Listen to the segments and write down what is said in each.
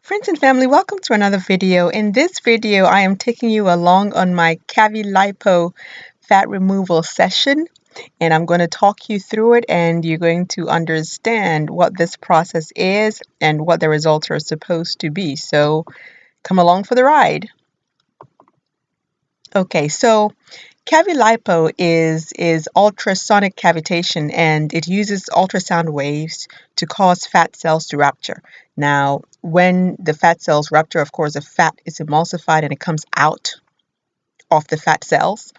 Friends and family, welcome to another video. In this video, I am taking you along on my Cavi Lipo fat removal session, and I'm going to talk you through it, and you're going to understand what this process is and what the results are supposed to be. So come along for the ride. Okay, so Cavi Lipo is ultrasonic cavitation, and it uses ultrasound waves to cause fat cells to rupture. Now, when the fat cells rupture, of course, the fat is emulsified and it comes out of the fat cells,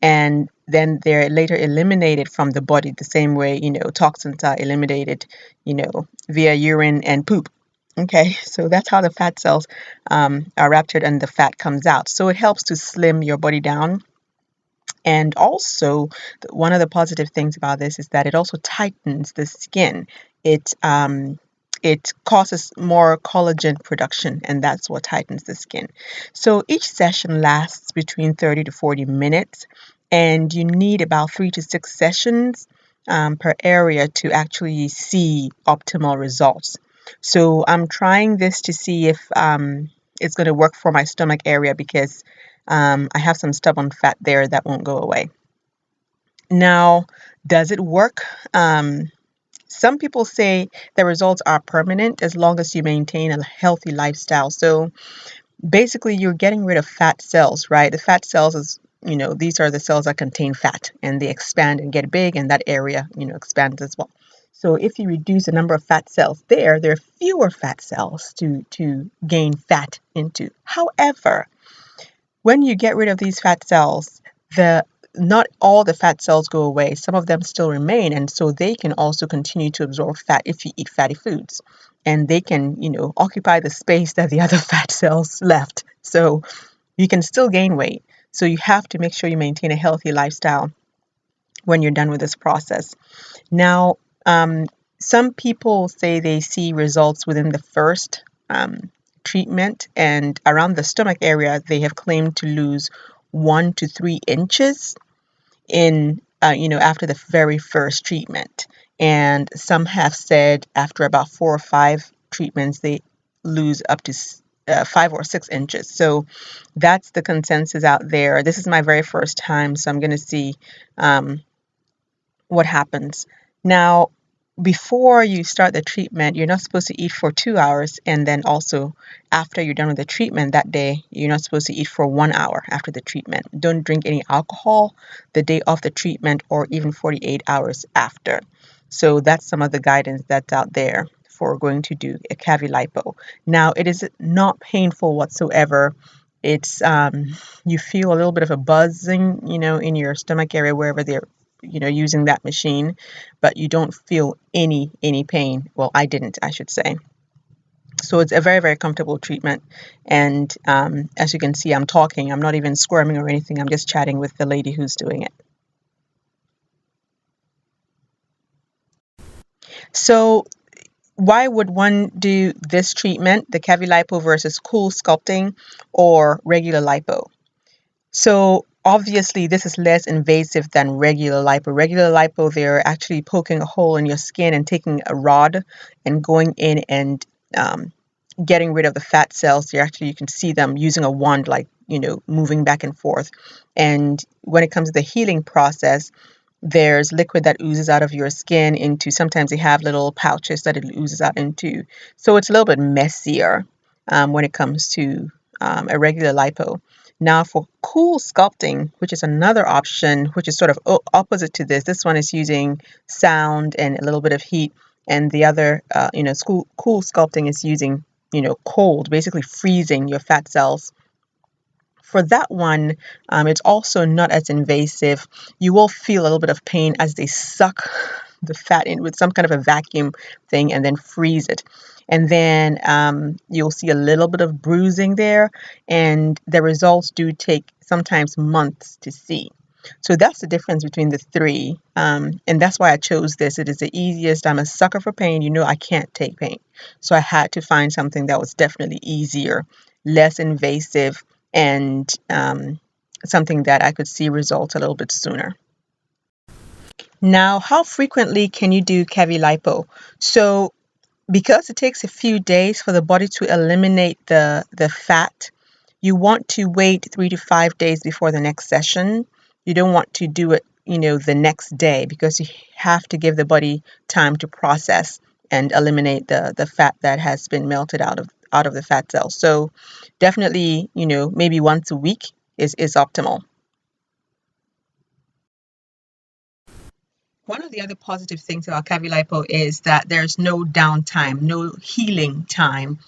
and then they're later eliminated from the body the same way, toxins are eliminated, via urine and poop. Okay, so that's how the fat cells are ruptured and the fat comes out. So it helps to slim your body down. And also, one of the positive things about this is that it also tightens the skin. It causes more collagen production, and that's what tightens the skin. So each session lasts between 30 to 40 minutes, and you need about 3 to 6 sessions per area to actually see optimal results. So I'm trying this to see if it's going to work for my stomach area because I have some stubborn fat there that won't go away. Now, does it work? Some people say the results are permanent as long as you maintain a healthy lifestyle. So basically, you're getting rid of fat cells, right? The fat cells these are the cells that contain fat and they expand and get big, and that area, expands as well. So if you reduce the number of fat cells there are fewer fat cells to gain fat into. However, when you get rid of these fat cells, not all the fat cells go away. Some of them still remain, and so they can also continue to absorb fat if you eat fatty foods. And they can, occupy the space that the other fat cells left. So you can still gain weight. So you have to make sure you maintain a healthy lifestyle when you're done with this process. Now, some people say they see results within the first treatment, and around the stomach area, they have claimed to lose 1 to 3 inches in, after the very first treatment. And some have said after about 4 or 5 treatments, they lose up to 5 or 6 inches. So that's the consensus out there. This is my very first time, so I'm going to see what happens. Now, before you start the treatment, you're not supposed to eat for 2 hours. And then also, after you're done with the treatment that day, you're not supposed to eat for 1 hour after the treatment. Don't drink any alcohol the day of the treatment or even 48 hours after. So that's some of the guidance that's out there for going to do a Cavi Lipo. Now, it is not painful whatsoever. It's you feel a little bit of a buzzing, in your stomach area wherever they're using that machine, but you don't feel any pain. Well, I didn't, I should say. So it's a very, very comfortable treatment. And as you can see, I'm talking. I'm not even squirming or anything. I'm just chatting with the lady who's doing it. So why would one do this treatment, the Cavi Lipo versus cool sculpting or regular lipo? So obviously, this is less invasive than regular lipo. Regular lipo, they're actually poking a hole in your skin and taking a rod and going in and getting rid of the fat cells. You can see them using a wand, like, moving back and forth. And when it comes to the healing process, there's liquid that oozes out of your skin into, sometimes they have little pouches that it oozes out into. So it's a little bit messier when it comes to a regular lipo. Now for cool sculpting, which is another option, which is sort of opposite to this one is using sound and a little bit of heat. And the other, cool sculpting is using, cold, basically freezing your fat cells. For that one, it's also not as invasive. You will feel a little bit of pain as they suck the fat in with some kind of a vacuum thing and then freeze it. And then you'll see a little bit of bruising there, and the results do take sometimes months to see. So that's the difference between the three, and that's why I chose this. It is the easiest. I'm a sucker for pain. I can't take pain. So I had to find something that was definitely easier, less invasive, and something that I could see results a little bit sooner. Now, how frequently can you do Cavi Lipo? So Because it takes a few days for the body to eliminate the fat, you want to wait 3 to 5 days before the next session. You don't want to do it, the next day, because you have to give the body time to process and eliminate the fat that has been melted out of the fat cells. So definitely, maybe once a week is optimal. One of the other positive things about Cavi Lipo is that there's no downtime, no healing time.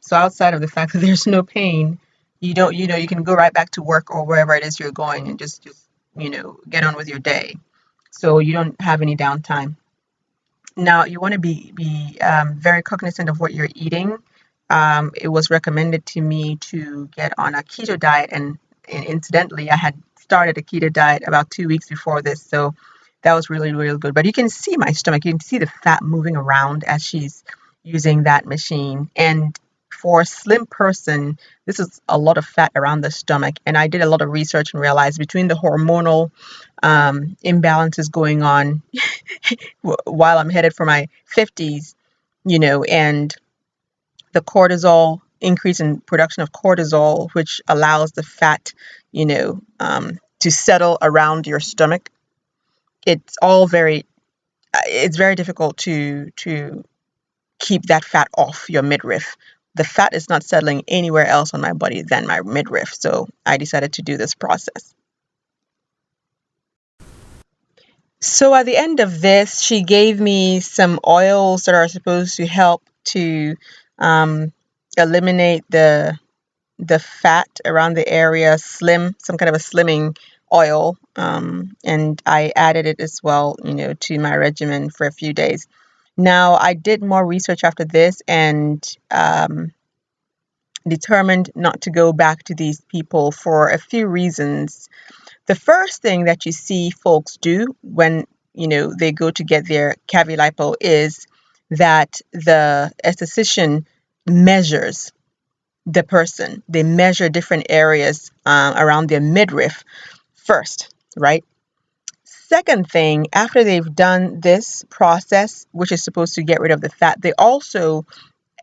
So outside of the fact that there's no pain, you don't, you can go right back to work or wherever it is you're going and just get on with your day. So you don't have any downtime. Now, you want to be very cognizant of what you're eating. It was recommended to me to get on a keto diet, and incidentally, I had started a keto diet about 2 weeks before this, so that was really, really good. But you can see my stomach, you can see the fat moving around as she's using that machine. And for a slim person, this is a lot of fat around the stomach. And I did a lot of research and realized between the hormonal imbalances going on while I'm headed for my 50s, and the cortisol increase in production of cortisol, which allows the fat, to settle around your stomach. It's all it's very difficult to keep that fat off your midriff. The fat is not settling anywhere else on my body than my midriff. So I decided to do this process. So at the end of this, she gave me some oils that are supposed to help to um, eliminate the fat around the area, some kind of a slimming oil, and I added it as well, to my regimen for a few days. Now I did more research after this and determined not to go back to these people for a few reasons. The first thing that you see folks do when they go to get their Cavi Lipo is that the esthetician measures the person. They measure different areas around their midriff first, right? Second thing, after they've done this process, which is supposed to get rid of the fat, they also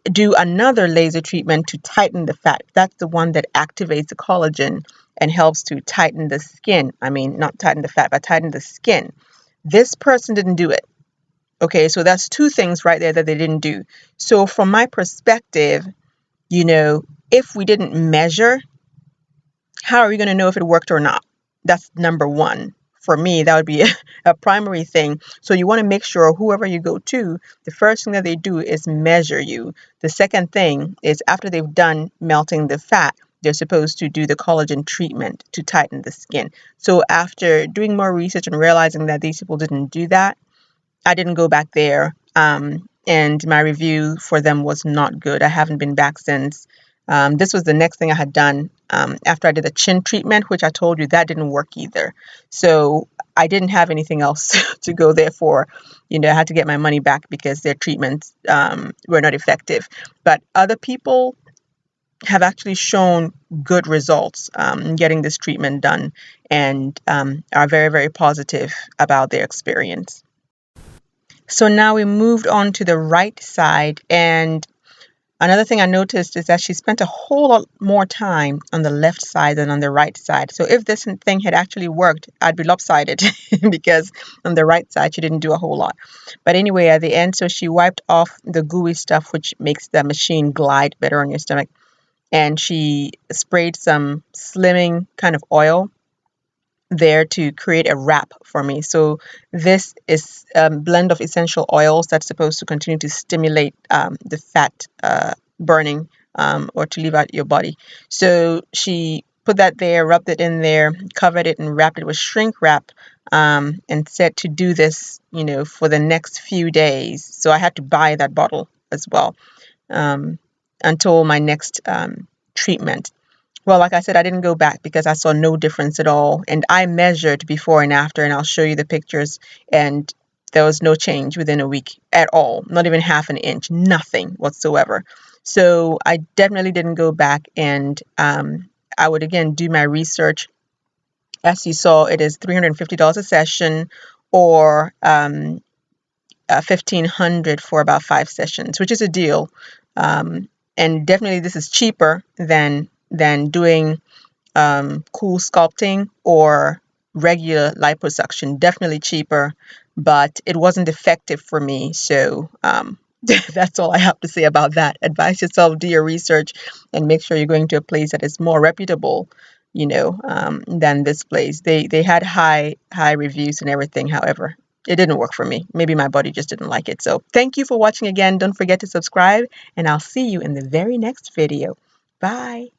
do another laser treatment to tighten the fat. That's the one that activates the collagen and helps to tighten the skin. I mean, not tighten the fat, but tighten the skin. This person didn't do it. Okay, so that's two things right there that they didn't do. So from my perspective, if we didn't measure, how are we going to know if it worked or not? That's number one. For me, that would be a primary thing. So you want to make sure whoever you go to, the first thing that they do is measure you. The second thing is after they've done melting the fat, they're supposed to do the collagen treatment to tighten the skin. So after doing more research and realizing that these people didn't do that, I didn't go back there. And my review for them was not good. I haven't been back since. This was the next thing I had done after I did the chin treatment, which I told you that didn't work either. So I didn't have anything else to go there for. I had to get my money back because their treatments were not effective. But other people have actually shown good results getting this treatment done and are very, very positive about their experience. So now we moved on to the right side, and another thing I noticed is that she spent a whole lot more time on the left side than on the right side. So if this thing had actually worked, I'd be lopsided because on the right side she didn't do a whole lot. But anyway, at the end, so she wiped off the gooey stuff, which makes the machine glide better on your stomach, and she sprayed some slimming kind of oil there to create a wrap for me. So this is a blend of essential oils that's supposed to continue to stimulate the fat burning or to leave out your body. So she put that there, rubbed it in there, covered it, and wrapped it with shrink wrap, and said to do this, for the next few days. So I had to buy that bottle as well um, until my next treatment. Well, like I said, I didn't go back because I saw no difference at all. And I measured before and after, and I'll show you the pictures. And there was no change within a week at all, not even half an inch, nothing whatsoever. So I definitely didn't go back. And I would again do my research. As you saw, it is $350 a session, or $1,500 for about 5 sessions, which is a deal. And definitely this is cheaper than doing cool sculpting or regular liposuction. Definitely cheaper, but it wasn't effective for me. So that's all I have to say about that. Advise yourself, do your research, and make sure you're going to a place that is more reputable, than this place. They had high reviews and everything. However, it didn't work for me. Maybe my body just didn't like it. So thank you for watching again. Don't forget to subscribe, and I'll see you in the very next video. Bye.